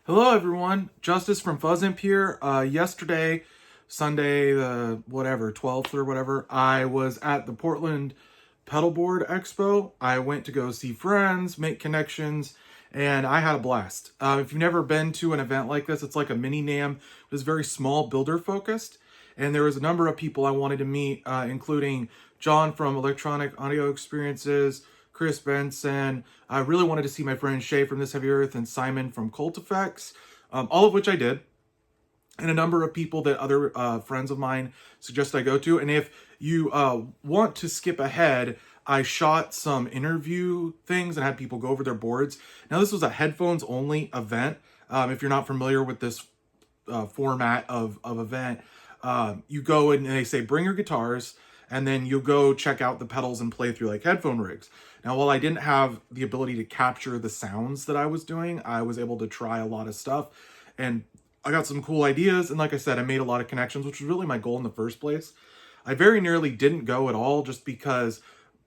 Hello everyone, Justice from Fuzz Imp here. Yesterday, Sunday, the 12th or whatever, I was at the Portland Pedalboard Expo. I went to go see friends, make connections, and I had a blast. If you've never been to an event like this, it's like a mini NAMM. It was very small, builder focused, and there was a number of people I wanted to meet, including John from Electronic Audio Experiences, Chris Benson. I really wanted to see my friend Shay from ThisHeavyEarth and Simon from FruitFx, all of which I did. And a number of people that other friends of mine suggest I go to. And if you want to skip ahead, I shot some interview things and had people go over their boards. Now, this was a headphones only event. If you're not familiar with this format of event, you go and they say, bring your guitars, and then you'll go check out the pedals and play through like headphone rigs. Now, while I didn't have the ability to capture the sounds that I was doing, I was able to try a lot of stuff, and I got some cool ideas. And like I said, I made a lot of connections, which was really my goal in the first place. I very nearly didn't go at all just because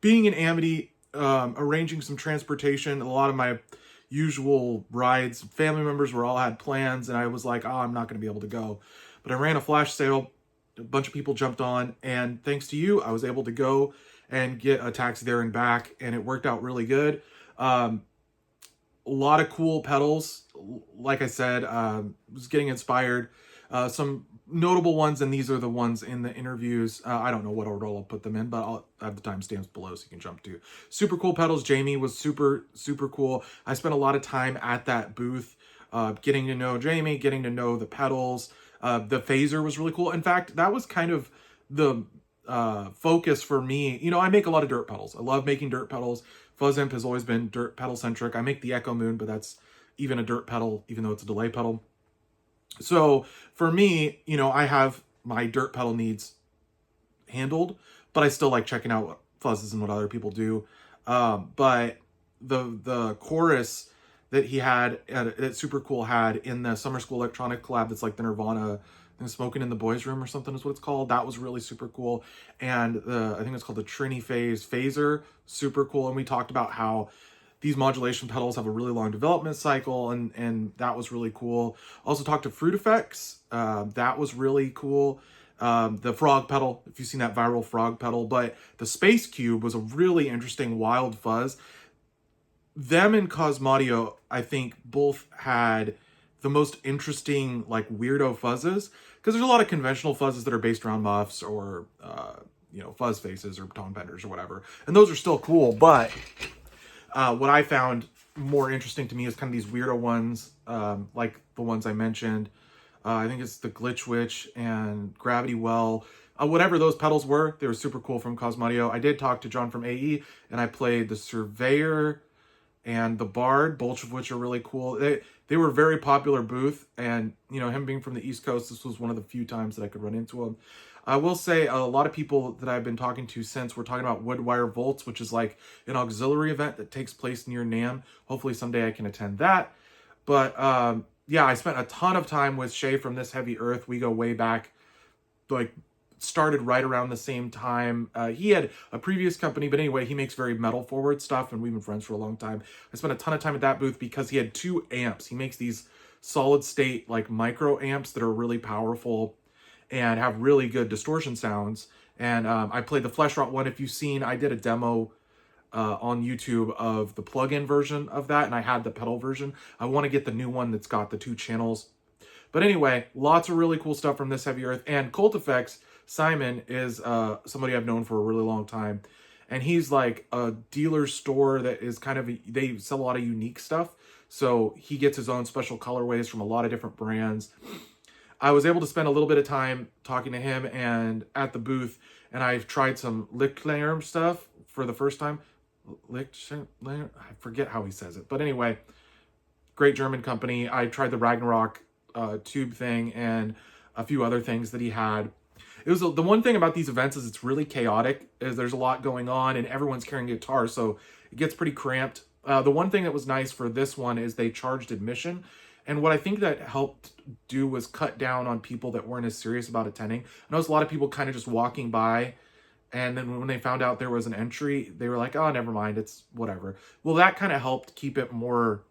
being in Amity, arranging some transportation, a lot of my usual rides, family members were all had plans, and I was like, oh, I'm not going to be able to go. But I ran a flash sale. A bunch of people jumped on, and thanks to you, I was able to go and get a taxi there and back, and it worked out really good. A lot of cool pedals. Like I said, was getting inspired. Some notable ones, and these are the ones in the interviews. I don't know what order I'll put them in, but I'll have the timestamps below so you can jump to. Supercool pedals. Jamie was super cool. I spent a lot of time at that booth, getting to know Jamie, getting to know the pedals. The phaser was really cool. In fact, that was kind of the focus for me. You know, I make a lot of dirt pedals. I love making dirt pedals. Fuzz Imp has always been dirt pedal centric. I make the Echo Moon, but that's even a dirt pedal, even though it's a delay pedal. So for me, you know, I have my dirt pedal needs handled, but I still like checking out what fuzzes and what other people do. But the chorus that he had that Supercool had in the Summer School Electronic collab, that's like the Nirvana Smoking in the Boys Room or something is what it's called. That was really super cool. And I think it's called the Trini Phase Phaser, super cool. And we talked about how these modulation pedals have a really long development cycle, and that was really cool. Also talked to FruitFx. That was really cool. The frog pedal, if you've seen that viral frog pedal, but the Space Cube was a really interesting wild fuzz. Them and Cosmodio, I think, both had the most interesting, like, weirdo fuzzes, because there's a lot of conventional fuzzes that are based around muffs or, you know, fuzz faces or tone benders or whatever, and those are still cool, but what I found more interesting to me is kind of these weirdo ones, like the ones I mentioned. I think it's the Glitch Witch and Gravity Well. Whatever those pedals were, they were super cool from Cosmodio. I did talk to John from AE, and I played the Surveyor and the Bard, both of which are really cool. They were a very popular booth, and you know, him being from the East Coast, this was one of the few times that I could run into him. I will say a lot of people that I've been talking to since were talking about Woodwire Volts, which is like an auxiliary event that takes place near NAMM. Hopefully someday I can attend that. But yeah, I spent a ton of time with Shay from ThisHeavyEarth. We go way back, like started right around the same time. He had a previous company, but anyway, he makes very metal forward stuff, and we've been friends for a long time. I spent a ton of time at that booth because he had 2 amps. He makes these solid state like micro amps that are really powerful and have really good distortion sounds. And I played the Fleshrot one. If you've seen, I did a demo on YouTube of the plug-in version of that, and I had the pedal version. I want to get the new one that's got the 2 channels. But anyway, lots of really cool stuff from ThisHeavyEarth. And FruitFx, Simon, is somebody I've known for a really long time. And he's like a dealer store that is kind of, they sell a lot of unique stuff. So he gets his own special colorways from a lot of different brands. I was able to spend a little bit of time talking to him and at the booth, and I've tried some Lichtlarm stuff for the first time. Lichtlarm? I forget how he says it. But anyway, great German company. I tried the Ragnarok tube thing and a few other things that he had. It was the one thing about these events is it's really chaotic, is there's a lot going on and everyone's carrying a guitar, so it gets pretty cramped. The one thing that was nice for this one is they charged admission, and what I think that helped do was cut down on people that weren't as serious about attending. I noticed a lot of people kind of just walking by, and then when they found out there was an entry, they were like, oh, never mind, it's whatever. Well, that kind of helped keep it more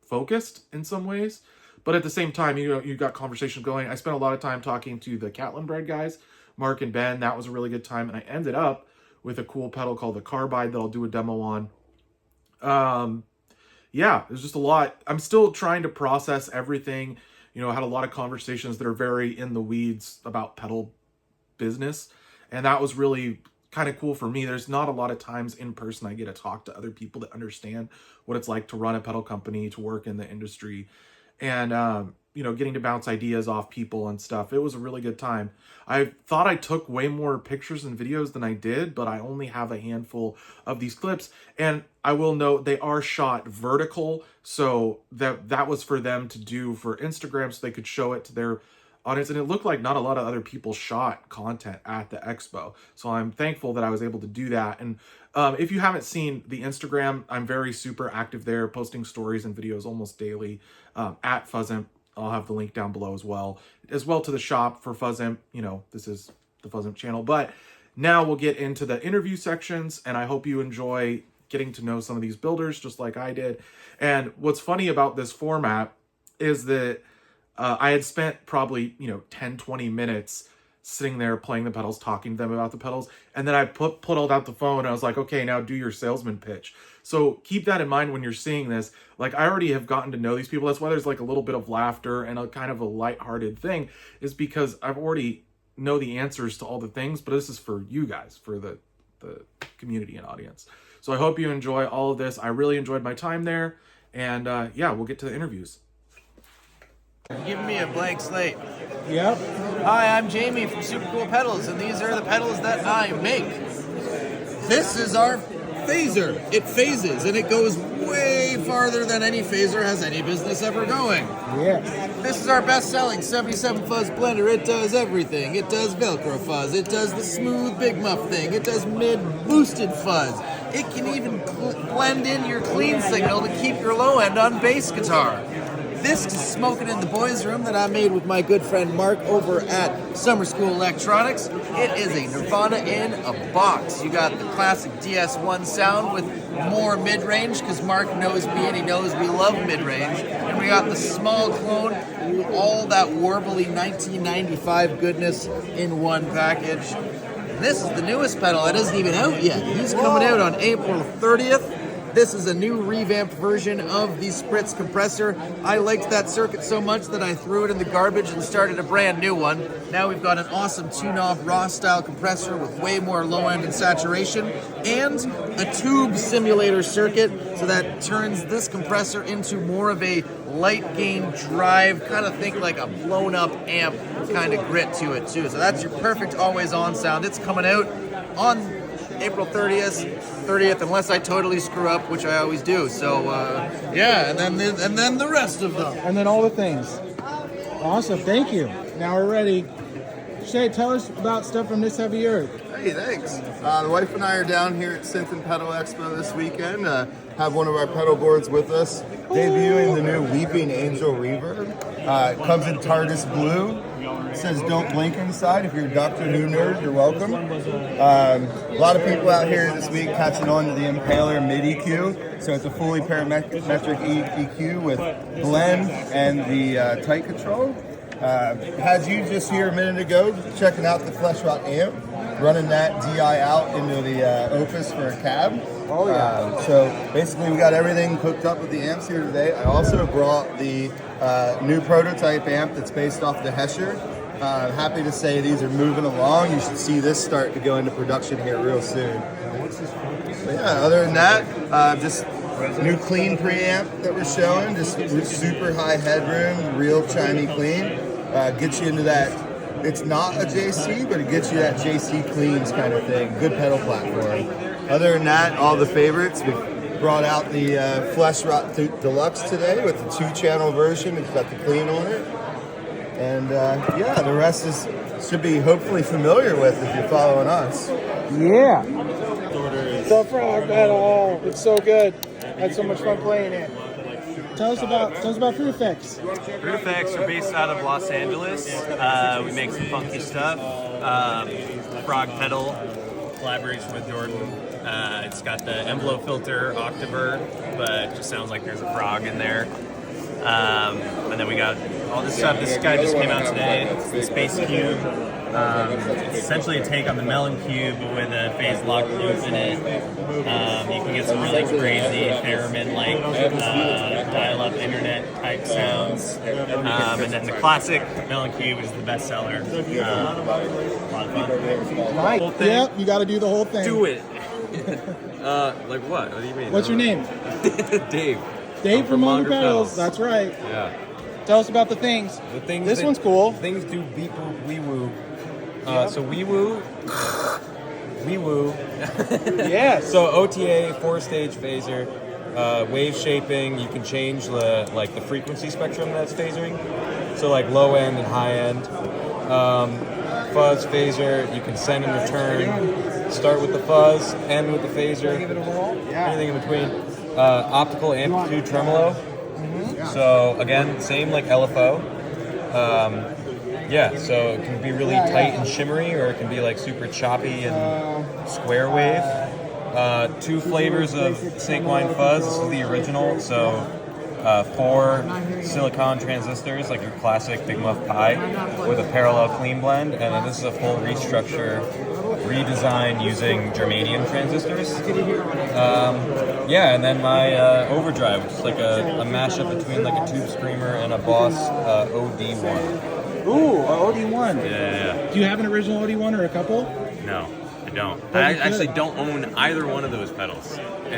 focused in some ways. But at the same time, you know, you got conversations going. I spent a lot of time talking to the Catlin Bread guys, Mark and Ben. That was a really good time. And I ended up with a cool pedal called the Carbide that I'll do a demo on. Yeah, there's just a lot. I'm still trying to process everything. You know, I had a lot of conversations that are very in the weeds about pedal business. And that was really kind of cool for me. There's not a lot of times in person I get to talk to other people that understand what it's like to run a pedal company, to work in the industry, and you know, getting to bounce ideas off people and stuff. It was a really good time. I thought I took way more pictures and videos than I did, but I only have a handful of these clips. And I will note they are shot vertical, so that was for them to do for Instagram so they could show it to their audience. And it looked like not a lot of other people shot content at the expo. So I'm thankful that I was able to do that. And if you haven't seen the Instagram, I'm very super active there, posting stories and videos almost daily at Fuzz Imp. I'll have the link down below as well to the shop for Fuzz Imp. You know, this is the Fuzz Imp channel. But now we'll get into the interview sections, and I hope you enjoy getting to know some of these builders just like I did. And what's funny about this format is that I had spent probably, you know, 10, 20 minutes sitting there playing the pedals, talking to them about the pedals. And then I pulled out the phone and I was like, okay, now do your salesman pitch. So keep that in mind when you're seeing this. Like, I already have gotten to know these people. That's why there's like a little bit of laughter and a kind of a lighthearted thing, is because I've already know the answers to all the things, but this is for you guys, for the community and audience. So I hope you enjoy all of this. I really enjoyed my time there. And yeah, we'll get to the interviews. Giving me a blank slate. Yep. Hi, I'm Jamie from Supercool Pedals, and these are the pedals that I make. This is our phaser. It phases, and it goes way farther than any phaser has any business ever going. Yes. This is our best-selling 77 fuzz blender. It does everything. It does Velcro fuzz. It does the smooth big muff thing. It does mid-boosted fuzz. It can even blend in your clean signal to keep your low end on bass guitar. This is Smoking in the Boys Room that I made with my good friend Mark over at Summer School Electronics. It is a Nirvana in a box. You got the classic DS1 sound with more mid-range, because Mark knows me and he knows we love mid-range. And we got the small clone, all that warbly 1995 goodness in one package. And this is the newest pedal that isn't even out yet. He's coming out on April 30th. This is a new revamped version of the Spritz compressor. I liked that circuit so much that I threw it in the garbage and started a brand new one. Now we've got an awesome two-knob raw style compressor with way more low end and saturation, and a tube simulator circuit, so that turns this compressor into more of a light gain drive, kind of think like a blown up amp kind of grit to it too. So that's your perfect always on sound. It's coming out on April 30th, unless I totally screw up, which I always do. So yeah, and then the rest of them, And then all the things. Awesome. Thank you. Now we're ready. Shay, tell us about stuff from ThisHeavyEarth. Hey, thanks. The wife and I are down here at Synth and Pedal Expo this weekend. Have one of our pedal boards with us, debuting the new Weeping Angel Reverb. It comes in TARDIS blue. It says "Don't blink" inside. If you're a Doctor Who nerd, you're welcome. A lot of people out here this week catching on to the Impaler Mid EQ. So it's a fully parametric EQ with blend and the tight control. Had you just here a minute ago checking out the Flesh Rot amp, running that DI out into the Opus for a cab. Oh yeah. So basically we got everything hooked up with the amps here today. I also brought the new prototype amp that's based off the Hesher. Happy to say these are moving along. You should see this start to go into production here real soon. But yeah, other than that, just new clean preamp that we're showing. Just super high headroom, real shiny clean. Gets you into that. It's not a JC, but it gets you that JC cleans kind of thing. Good pedal platform. Other than that, all the favorites. We brought out the Flesh Rot Deluxe today with the 2-channel version. It's got the clean on it. And yeah, the rest should be hopefully familiar with if you're following us. Yeah. The frog pedal. It's so good. I had so much fun playing it. Tell us about FruitFx. FruitFx are based out of Los Angeles. We make some funky stuff. Frog pedal, collaboration with Jordan. It's got the envelope filter, Octavert, but it just sounds like there's a frog in there. And then we got all this stuff. This guy just came out today. It's the Space Cube. It's essentially a take on the Melon Cube with a phase lock loop in it. You can get some really crazy theremin-like dial-up internet type sounds. And then the classic Melon Cube is the bestseller. A lot of fun. Right. Whole thing. Yep, you got to do the whole thing. Do it. Like what? What do you mean? What's your name? Dave. Dave from Monger Pedals. Pedals. That's right. Yeah. Tell us about the things. The things. This one's cool. Things do beep boop wee woo. So wee woo. Wee woo. Yes. So OTA 4-stage phaser, wave shaping. You can change the frequency spectrum that's phasering. So like low end and high end. Fuzz phaser. You can send and return. Start with the fuzz, end with the phaser. Anything in between. Optical amplitude tremolo. So again, same like LFO. Yeah, so it can be really tight and shimmery, or it can be like super choppy and square wave. 2 flavors of snake wine fuzz. This is the original. So 4 silicon transistors, like your classic Big Muff Pie, with a parallel clean blend, and then this is a full restructure, redesign using germanium transistors. Yeah, and then my overdrive, which is like a mashup between like a Tube Screamer and a Boss OD1. Ooh, a OD1. Yeah. Do you have an original OD1 or a couple? No, I don't. Oh, I you actually could. don't own either one of those pedals. And